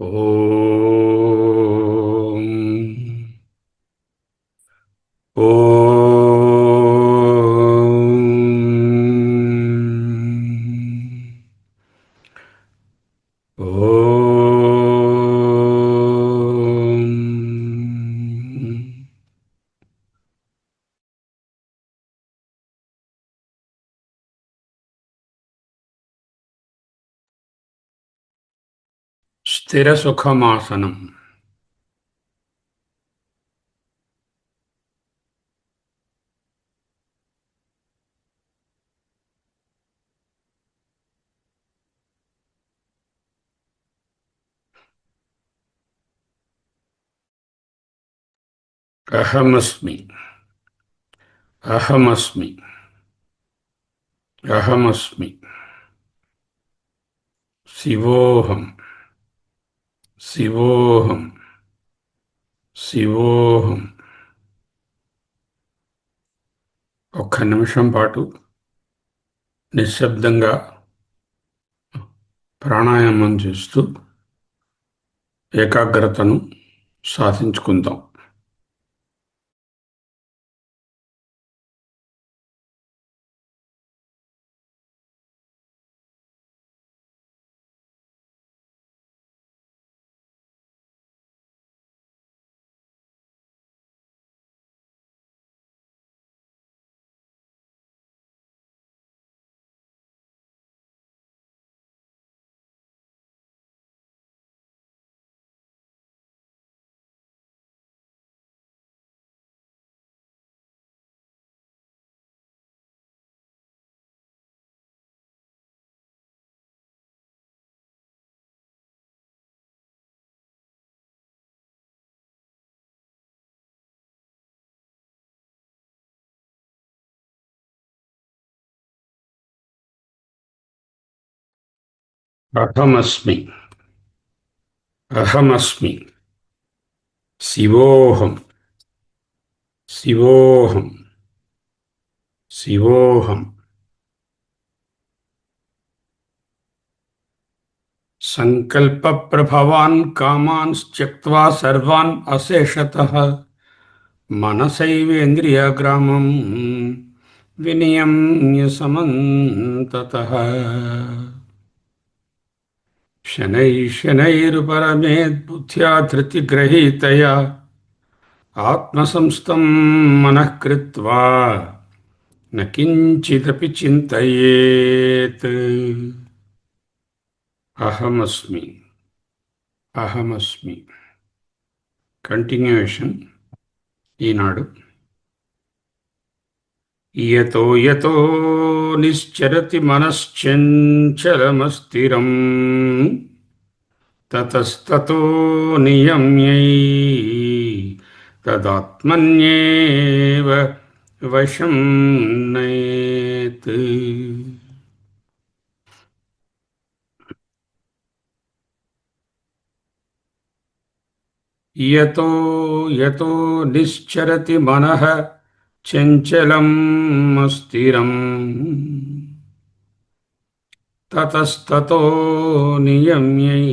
ఓం ఓం ఓం స్థిరసుఖమాసనం. అహమస్మి అహమస్మి అహమస్మి శివోహం శివోహం శివోహం. ఒక్క నిమిషం పాటు నిశ్శబ్దంగా ప్రాణాయామం చేస్తూ ఏకాగ్రతను సాధించుకుందాం. అహమస్మి అహమస్మి శివోహం శివోహం శివోహం. సంకల్పప్రభవాన్ కామాన్ త్యక్త్వా సర్వాన్ అశేషతః మనసైవేంద్రియగ్రామం వినియమ్య సమంతతః. శనైః శనైరుపరమేద్బుద్ధ్యా ధృతిగ్రహీతయా ఆత్మసంస్థం మనః కృత్వా న కించిదపి చింతయేత్. అహమస్మి అహమస్మి. కంటిన్యూయేషన్ ఈనాడు. యతో యతో నిశ్చరతి మనశ్చంచలమస్థిరం తతస్తతో నియమ్యై తదాత్మన్యేవ వశం నయేత్. యతో యతో నిశ్చరతి మనః చంచలం అస్థిరం తతస్తతో నియమ్యై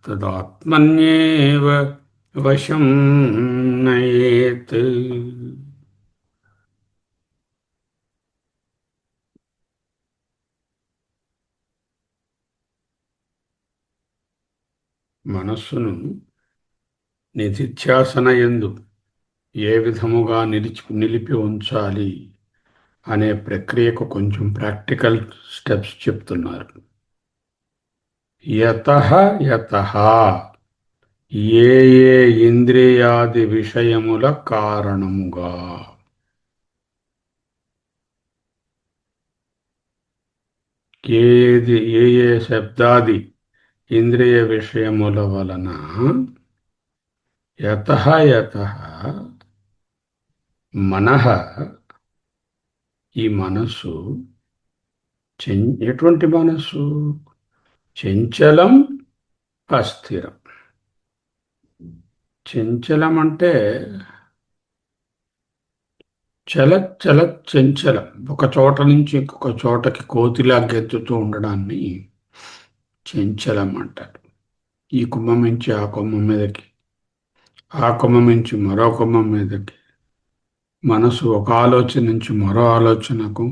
తదాత్మన్యేవ వశం నయేత్. మనస్సును నిధిధ్యాసనయందు ఏ విధముగా నిలిపి ఉంచాలి అనే ప్రక్రియకు కొంచెం ప్రాక్టికల్ స్టెప్స్ చెప్తున్నారు. యతః యతః ఏ ఏ ఇంద్రియాది విషయముల కారణముగా. ఏది ఏ ఏ శబ్దాది ఇంద్రియ విషయముల వలన యతః యతః మనః ఈ మనస్సు ఎటువంటి మనస్సు? చంచలం అస్థిరం. చంచలం అంటే చంచలం, ఒక చోట నుంచి ఇంకొక చోటకి కోతిలా గెంతుతూ ఉండడాన్ని చంచలం అంటారు. ఈ కుంభం నుంచి ఆ కుంభం మీదకి, ఆ కుంభం నుంచి మరో కుంభం మీదకి. మనసు ఒక ఆలోచన నుంచి మరో ఆలోచనకు,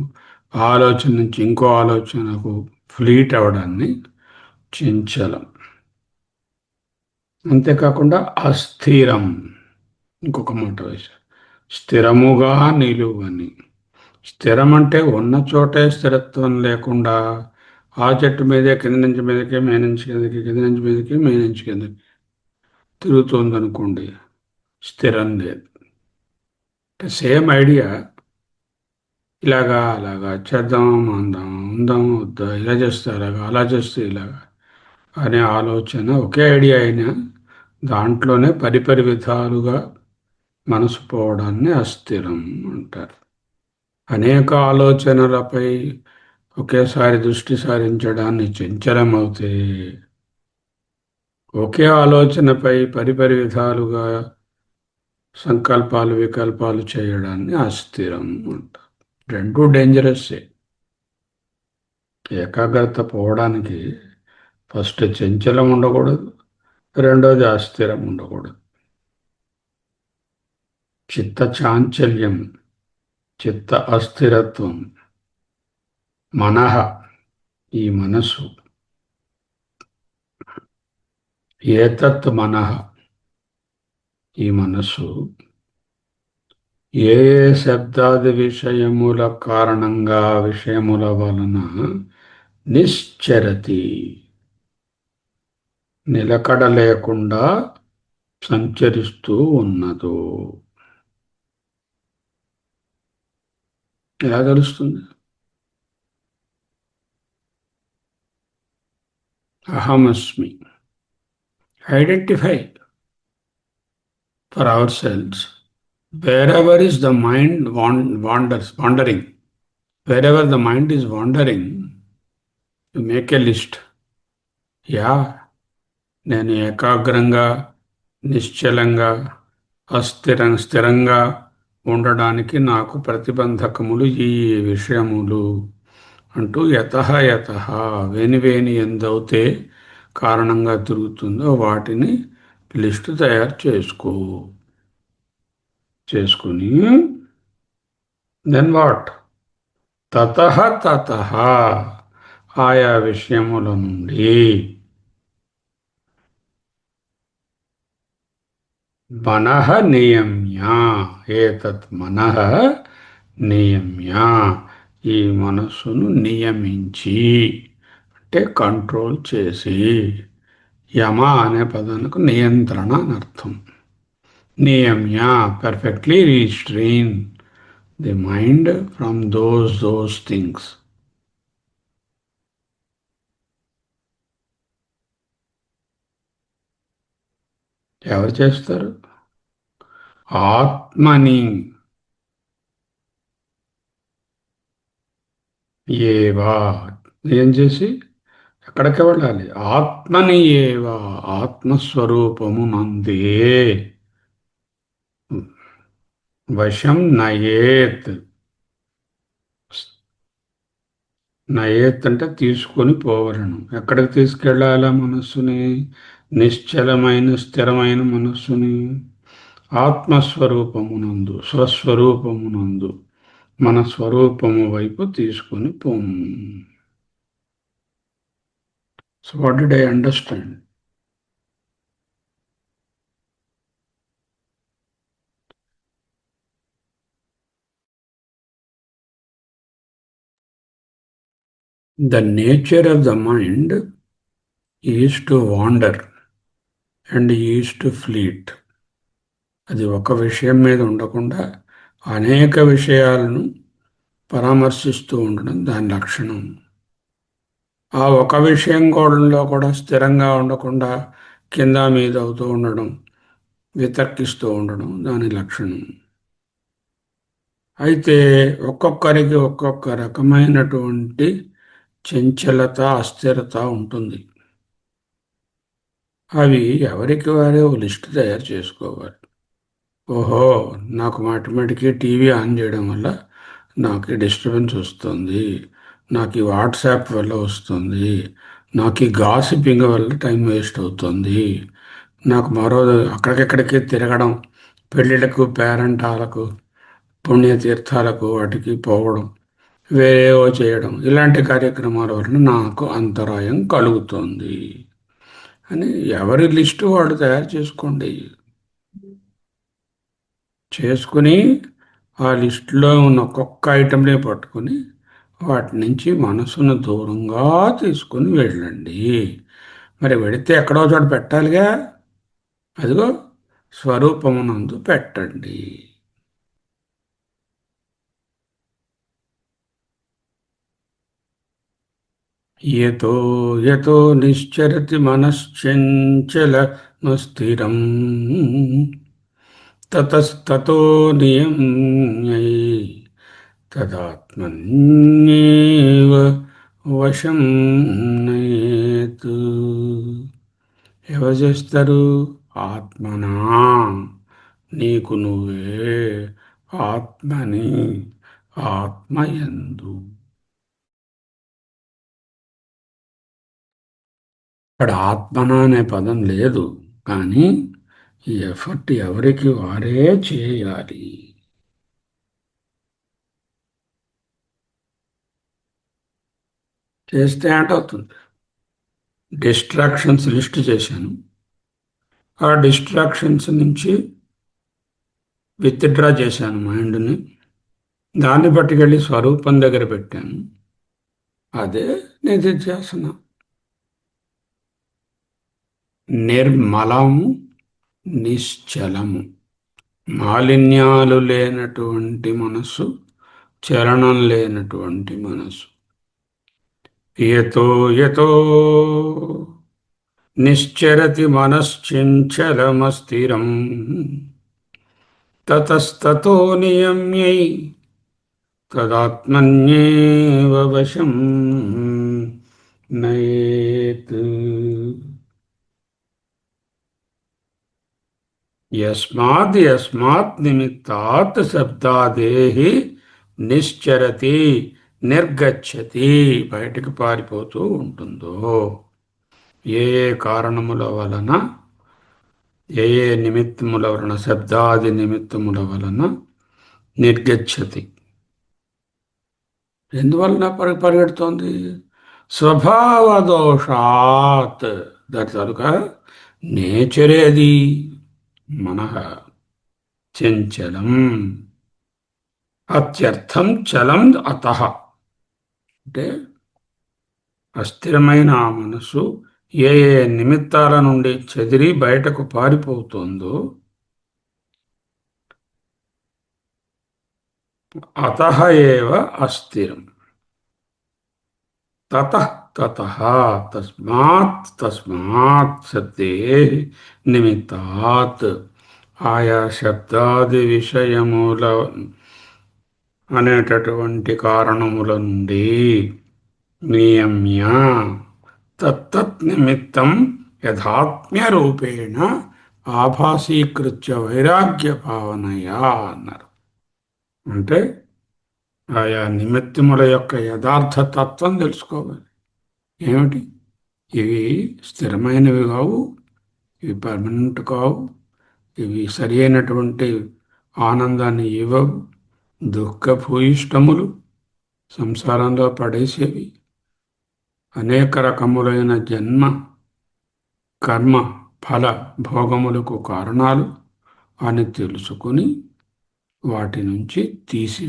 ఆ ఆలోచన నుంచి ఇంకో ఆలోచనకు ఫ్లీట్ అవడాన్ని చంచలం. అంతేకాకుండా అస్థిరం, ఇంకొక మాట వేశారు, స్థిరముగా నిలువని. స్థిరం అంటే ఉన్న చోటే స్థిరత్వం లేకుండా ఆ చెట్టు మీదే కింద నుంచి మీదకి, మీద నుంచి కిందకి, కింద నుంచి మీదకి, మీద నుంచి కిందకి తిరుగుతుంది అనుకోండి, స్థిరం లేదు. అంటే సేమ్ ఐడియా, ఇలాగా అలాగా చేద్దాం అందాం, ఉందాం వద్దా, ఇలా చేస్తే అలాగా, అలా చేస్తే ఇలాగా అనే ఆలోచన ఒకే ఐడియా అయినా దాంట్లోనే పరిపరి విధాలుగా మనసు పోవడాన్ని అస్థిరం అంటారు. అనేక ఆలోచనలపై ఒకేసారి దృష్టి సారించడాన్ని చంచలమవుతే, ఒకే ఆలోచనపై పరిపరి విధాలుగా సంకల్పాలు వికల్పాలు చేయడాన్ని అస్థిరం అంటారు. రెండూ డేంజరస్సే. ఏకాగ్రత పోవడానికి ఫస్ట్ చంచలం ఉండకూడదు, రెండోది అస్థిరం ఉండకూడదు. చిత్త చాంచల్యం, చిత్త అస్థిరత్వం, మనః ఈ మనసు, ఏతత్ మనః ఈ మనసు ఏ ఏ శబ్దాది విషయముల కారణంగా, విషయముల వలన నిశ్చరతి నిలకడ లేకుండా సంచరిస్తూ ఉన్నదో. ఎలా తెలుస్తుంది? అహమస్మి. Identify for ourselves wherever is the mind wandering, wherever the mind is wandering, you make a list. Yeah, నేను ఏకాగ్రంగా, నిశ్చలంగా, స్థిరంగా ఉండడానికి నాకు ప్రతిబంధకములు ఈ విషయములు అంటూ యతః యతః వేని ఎందవుతే కారణంగా తిరుగుతుందో వాటిని లిస్టు తయారు చేసుకుని దెన్ వాట్, తతః ఆయా విషయముల నుండి మనః నియమ్య, ఏతత్ మనః నియమ్య ఈ మనస్సును నియమించి, అంటే కంట్రోల్ చేసి. యమ అనే పదానికి నియంత్రణ అని అర్థం. నియమ్య, perfectly restrain the mind from those things. ఎవరు చేస్తారు? ఆత్మని ఏవా, ఏం చేసి ఎక్కడికి వెళ్ళాలి? ఆత్మని ఏవా, ఆత్మస్వరూపము నందే వశం నయేత్. నయేత్ అంటే తీసుకొని పోవలను. ఎక్కడికి తీసుకెళ్ళాలా మనస్సుని? నిశ్చలమైన స్థిరమైన మనస్సుని ఆత్మస్వరూపమునందు, స్వస్వరూపమునందు, మన స్వరూపము వైపు తీసుకొని పోము. So what did I understand? The nature of the mind is to wander and is to fleet. అది ఒక విషయం మీద ఉండకుండా అనేక విషయాలను పరామర్శిస్తూ ఉండడం దాని లక్షణం. ఆ ఒక విషయం కూడా స్థిరంగా ఉండకుండా కింద మీద అవుతూ ఉండడం, వితర్కిస్తూ ఉండడం దాని లక్షణం. అయితే ఒక్కొక్కరికి ఒక్కొక్క రకమైనటువంటి చంచలత, అస్థిరత ఉంటుంది. అవి ఎవరికి వారే ఓ లిస్ట్ తయారు చేసుకోవాలి. ఓహో, నాకు మాటిమాటికి టీవీ ఆన్ చేయడం వల్ల నాకు డిస్టర్బెన్స్ వస్తుంది, నాకు ఈ వాట్సాప్ వల్ల వస్తుంది, నాకు ఈ గాసిపింగ్ వల్ల టైం వేస్ట్ అవుతుంది. నాకు మరో అక్కడికెక్కడికి తిరగడం, పెళ్ళిళ్ళకు, పేరంటాలకు, పుణ్యతీర్థాలకు వాటికి పోవడం, వేరేవో చేయడం, ఇలాంటి కార్యక్రమాల వలన నాకు అంతరాయం కలుగుతుంది అని ఎవరి లిస్టు వాళ్ళు తయారు చేసుకోండి. చేసుకుని ఆ లిస్టులో ఉన్న ఒక్కొక్క ఐటెంని పట్టుకొని వాటి నుంచి మనసును దూరంగా తీసుకుని వెళ్ళండి. మరి వెడితే ఎక్కడో చోట పెట్టాలిగా. అదిగో స్వరూపమునందు పెట్టండి. యతో యతో నిశ్చరతి మనశ్చంచలమస్థిరం తతస్తతో నియమ్యై తదాత్మన్యేవ వశం నయేత్. ఎవరు చేస్తారు? ఆత్మనా, నీకు నువ్వే ఆత్మని, ఆత్మయందు. ఇక్కడ ఆత్మన అనే పదం లేదు, కానీ ఈ ఎఫర్ట్ ఎవరికి వారే చేయాలి. చేస్తే అవుతుంది. డిస్ట్రాక్షన్స్ లిస్ట్ చేశాను. ఆ డిస్ట్రాక్షన్స్ నుంచి విత్డ్రా చేశాను మైండ్ని. దాన్ని పట్టుకెళ్ళి స్వరూపం దగ్గర పెట్టాను. అదే నిధిధ్యాసన. నిర్మలము, నిశ్చలము, మాలిన్యాలు లేనటువంటి మనసు, చలనం లేనటువంటి మనసు. యతో యతో నిశ్చరతి మనశ్చంచలమస్థిరం తతస్తతో నియమ్యై తదాత్మన్యేవ వశం నయేత్. యస్మాత్ యస్మాత్ నిమిత్తాత్ శబ్దాదేహి నిశ్చరతి, నిర్గచ్చతి, బయటికి పారిపోతూ ఉంటుందో, ఏ ఏ కారణముల వలన, ఏ ఏ నిమిత్తముల వలన, శబ్దాది నిమిత్తముల వలన నిర్గచ్చతి, ఎందువలన పరిగెడుతోంది? స్వభావదోషాత్, దాని తాలూక నేచరే అది. మనః చంచలం, అత్యర్థం చలం అతః, అంటే అస్థిరమైన ఆ మనసు ఏ ఏ నిమిత్తాల నుండి చెదిరి బయటకు పారిపోతుందో, అతః ఏవ అస్థిరం. తతః తతః, తస్మాత్ తస్మాత్ శబ్దే నిమిత్తాత్, ఆయా శబ్దాది విషయముల అనేటటువంటి కారణముల నుండి, నియమ్య తత్తత్ నిమిత్తం యథాత్మ్యరూపేణ ఆభాసీకృత్య వైరాగ్య భావనయా అన్నారు. అంటే ఆయా నిమిత్తముల యొక్క యథార్థ తత్వం తెలుసుకోవాలి. ఏమిటి? ఇవి స్థిరమైనవి కావు, ఇవి పర్మనెంట్ కావు, ఇవి సరి అయినటువంటి ఆనందాన్ని ఇవ్వవు, దుఃఖభూయిష్టములు, సంసారంలో పడేసేవి, అనేక రకములైన జన్మ కర్మ ఫల భోగములకు కారణాలు అని తెలుసుకుని వాటి నుంచి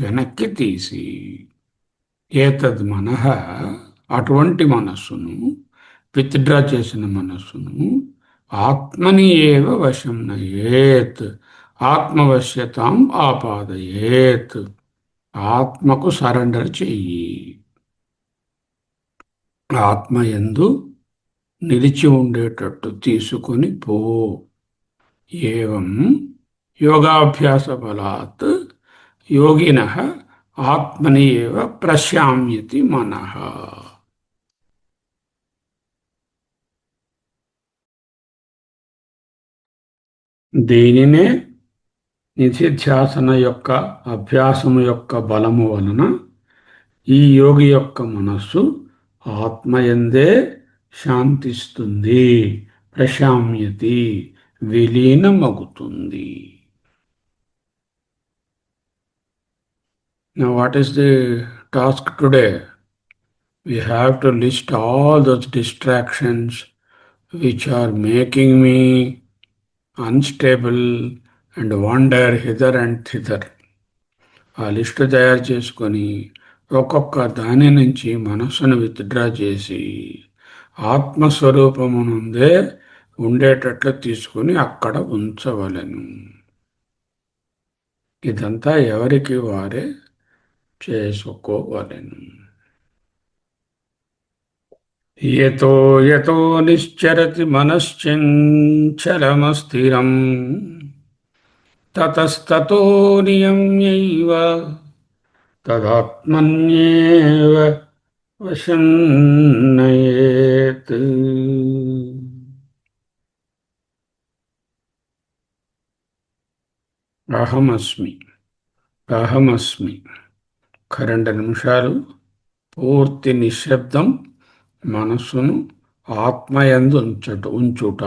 వెనక్కి తీసి, ఏతద్ మనః, అటువంటి మనస్సును, విత్డ్రా చేసిన మనస్సును, ఆత్మని ఏవ వశం నయేత్, ఆత్మవశ్యతాం ఆపాదయేత్, ఆత్మకు సరెండర్ చెయ్యి, ఆత్మయందు నిలిచి ఉండేటట్టు తీసుకొని పో. ఏవం యోగాభ్యాస బలాత్ యోగినః ఆత్మని ఏవ ప్రశామ్యతి మనః. దీనినే నిధిధ్యాసన యొక్క అభ్యాసము యొక్క బలము వలన ఈ యోగి యొక్క మనస్సు ఆత్మయందే శాంతిస్తుంది, ప్రశామ్యతి, విలీనమగుతుంది. Now, what is the task today? We have to list all those distractions which are making me unstable and wander hither and thither. ఆ లిస్ట్ తయారు చేసుకొని ఒక్కొక్క దాని నుంచి మనస్సును విత్డ్రా చేసి ఆత్మస్వరూపము నుండే ఉండేటట్లు తీసుకుని అక్కడ ఉంచవలెను. ఇదంతా ఎవరికి వారే చేసుకోవలెను. యతో యతో నిశ్చరతి మనశ్చంచలమస్థిరం తతస్తతో నియమ్యైవ తదాత్మన్యేవ వశం నయేత్. అహమస్మి, అహమస్మి. 2 నిమిషాలు పూర్తి నిశ్శబ్దం, మనస్సును ఆత్మయందు ఉంచుట.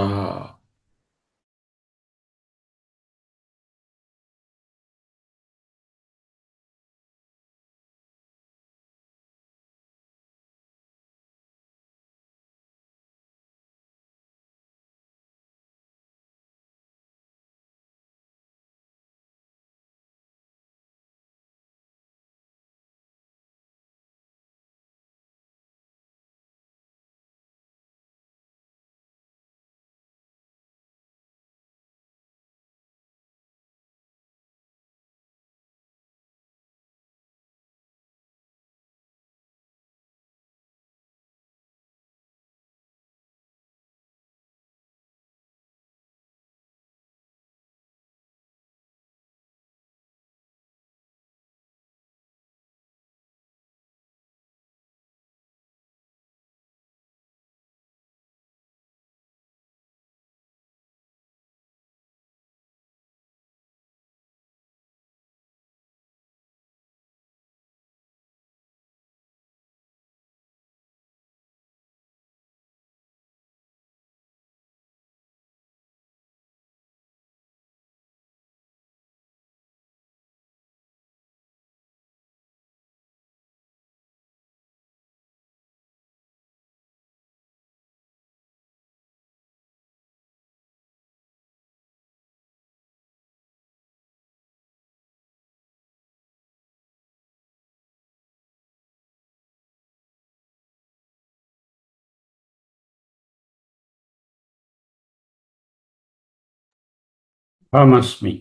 అహమస్మి,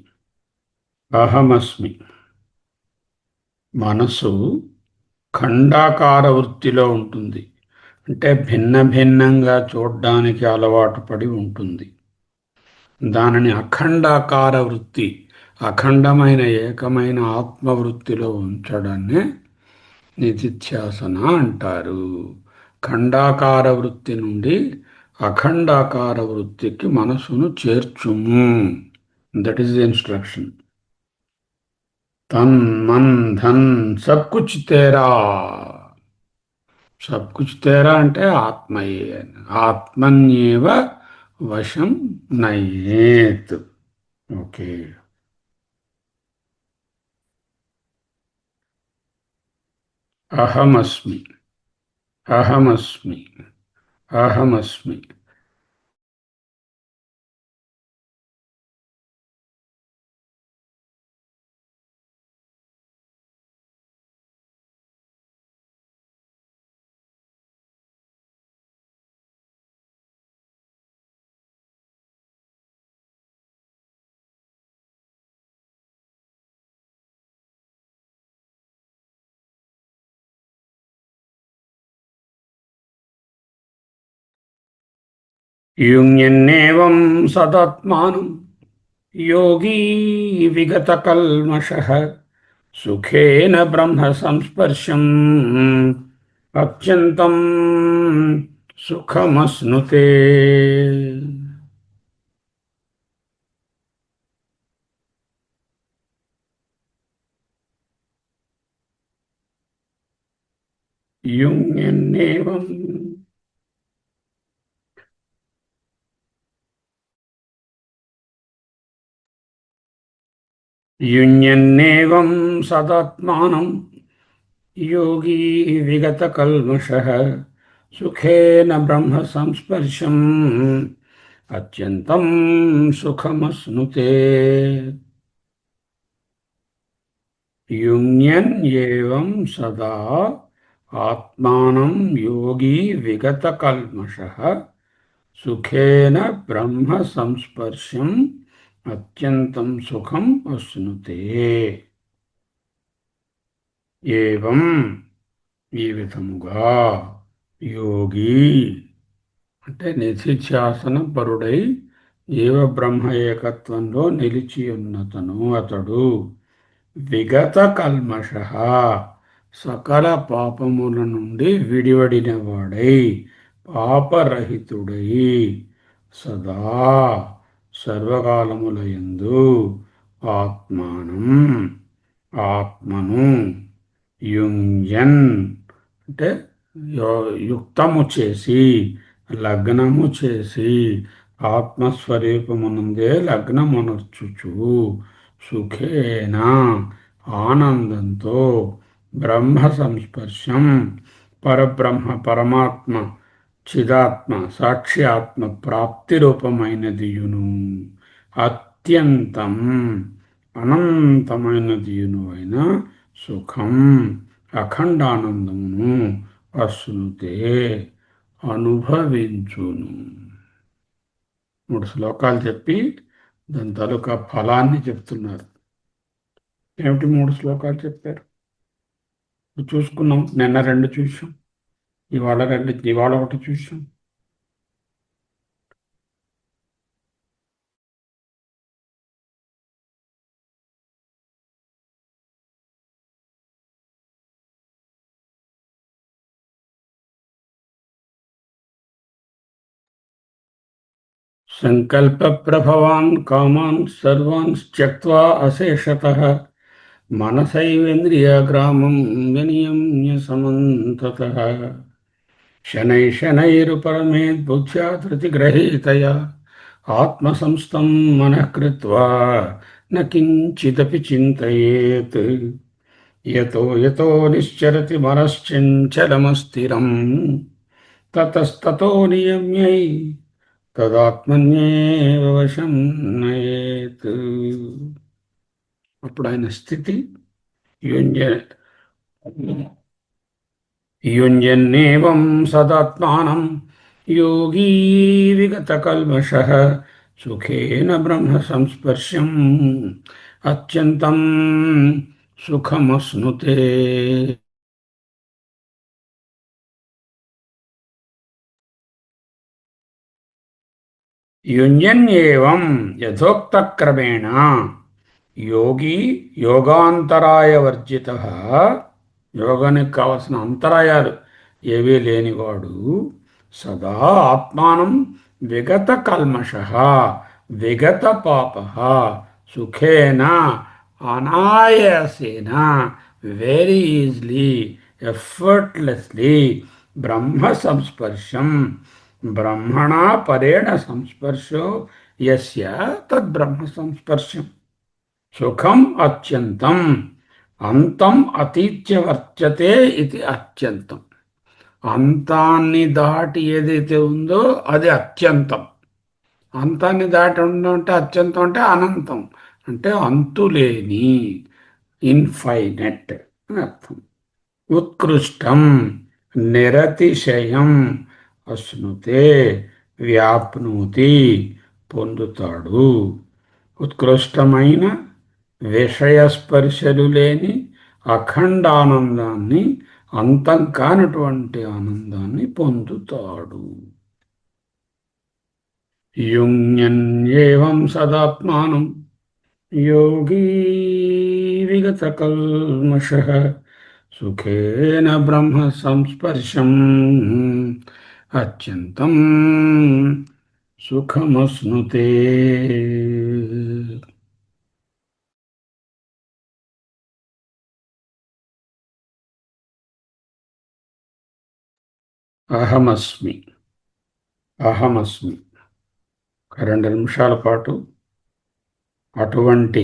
అహమస్మి. మనసు ఖండాకార వృత్తిలో ఉంటుంది. అంటే భిన్న భిన్నంగా చూడ్డానికి అలవాటు పడి ఉంటుంది. దానిని అఖండాకార వృత్తి, అఖండమైన ఏకమైన ఆత్మవృత్తిలో ఉంచడాన్నే నిధిధ్యాసన అంటారు. ఖండాకార వృత్తి నుండి అఖండాకార వృత్తికి మనసును చేర్చుము. That is the instruction. తన్ మన్ ధన్ సబ్ కుచ్ తేరా. సబ్ కుచ్ తేరా అంటే ఆత్మయే. ఆత్మన్యేవ వశం నయేత్. ఓకే. అహమస్మి, అహమస్మి, అహమస్మి. యుంయన్నేవం సదాత్మానం యోగీ విగతకల్మషః సుఖేన బ్రహ్మ సంస్పర్శం అత్యంతం సుఖమశ్నుతే. యుంయన్నేవం युञ्जन्नेवं सदात्मानं योगी विगतकल्मषः सुखेन ब्रह्म संस्पर्शम् अत्यन्तं सुखमश्नुते युञ्जन् एवं सदा आत्मानं योगी विगतकल्मषः सुखेन ब्रह्म संस्पर्शम् అత్యంతం సుఖం అశ్నుతే ఏవం ఈ విధముగా యోగి అంటే నిధిధ్యాసన పరుడై జీవ బ్రహ్మ ఏకత్వంలో నిలిచి ఉన్నతను అతడు విగత కల్మష సకల పాపముల నుండి విడివడిన వాడై పాపరహితుడై సదా సర్వకాలములయందు ఆత్మానం ఆత్మను యుంజన్ అంటే యుక్తము చేసి లగ్నము చేసి ఆత్మస్వరూపమునందే లగ్నమునర్చుచు సుఖేన ఆనందంతో బ్రహ్మ సంస్పర్శం పరబ్రహ్మ పరమాత్మ చిదాత్మ సాక్షి ఆత్మ ప్రాప్తి రూపమైనదియును అత్యంతం అనంతమైనదియును అయిన సుఖం అఖండానందమును అశ్నుతే అనుభవించును. 3 శ్లోకాలు చెప్పి దాని తాలూకా ఫలాన్ని చెప్తున్నారు. ఏమిటి 3 శ్లోకాలు చెప్పారు చూసుకున్నాం. నిన్న 2 చూసాం, ఇవాళ ఒకటి చూసాం. సంకల్ప ప్రభవాన్ కామాన్ సర్వాన్ త్యక్త్వా అశేషతః మనసైవేంద్రియగ్రామం వినియమ్య సమంతతః శనైరుపరమేద్బుద్ధ్యా ధృతిగ్రహీతయా ఆత్మసంస్థం మనః కృత్వా న కించిదపి చింతయేత్ యతో యతో నిశ్చరతి మనశ్చంచలమస్థిరం తతస్తతో నియమ్యై తదాత్మన్యేవ వశం నయేత్. అప్పుడు ఆయన స్థితి యుంజన్నేవం సదాత్మానం యోగీ విగతకల్మషః సుఖేన బ్రహ్మ సంస్పర్శం అత్యంతం సుఖమశ్నుతే. యుంజన్యేవం యథోక్తక్రమేణ యోగి యోగాంతరాయవర్జిత యోగానికి కావలసిన అంతరాయాలు ఏవీ లేనివాడు సదా ఆత్మానం విగత కల్మష విగత పాప సుఖేన అనాయాసేన వెరీ ఈజీలీ ఎఫర్ట్లెస్లీ బ్రహ్మ సంస్పర్శం బ్రహ్మణా పరేణ సంస్పర్శో యస్య తద్బ్రహ్మ సంస్పర్శం సుఖం అత్యంతం అంతం అతీత్య వర్చతే ఇది అత్యంతం. అంతాన్ని దాటి ఏదైతే ఉందో అది అత్యంతం. అంతాన్ని దాటి ఉండడం అంటే అత్యంతం అంటే అనంతం అంటే అంతులేని ఇన్ఫైనెట్ అని అర్థం. ఉత్కృష్టం నిరతిశయం అశ్నుతే వ్యాప్నోతి పొందుతాడు. ఉత్కృష్టమైన విషయస్పర్శలు లేని అఖండానందాన్ని అంతం కానటువంటి ఆనందాన్ని పొందుతాడు. యుంజన్యేవం సదాత్మానం యోగీ విగతకల్మషః సుఖేన బ్రహ్మ సంస్పర్శం అత్యంతం సుఖమశ్నుతే. అహమస్మి అహమస్మి 2 నిమిషాల పాటు అటువంటి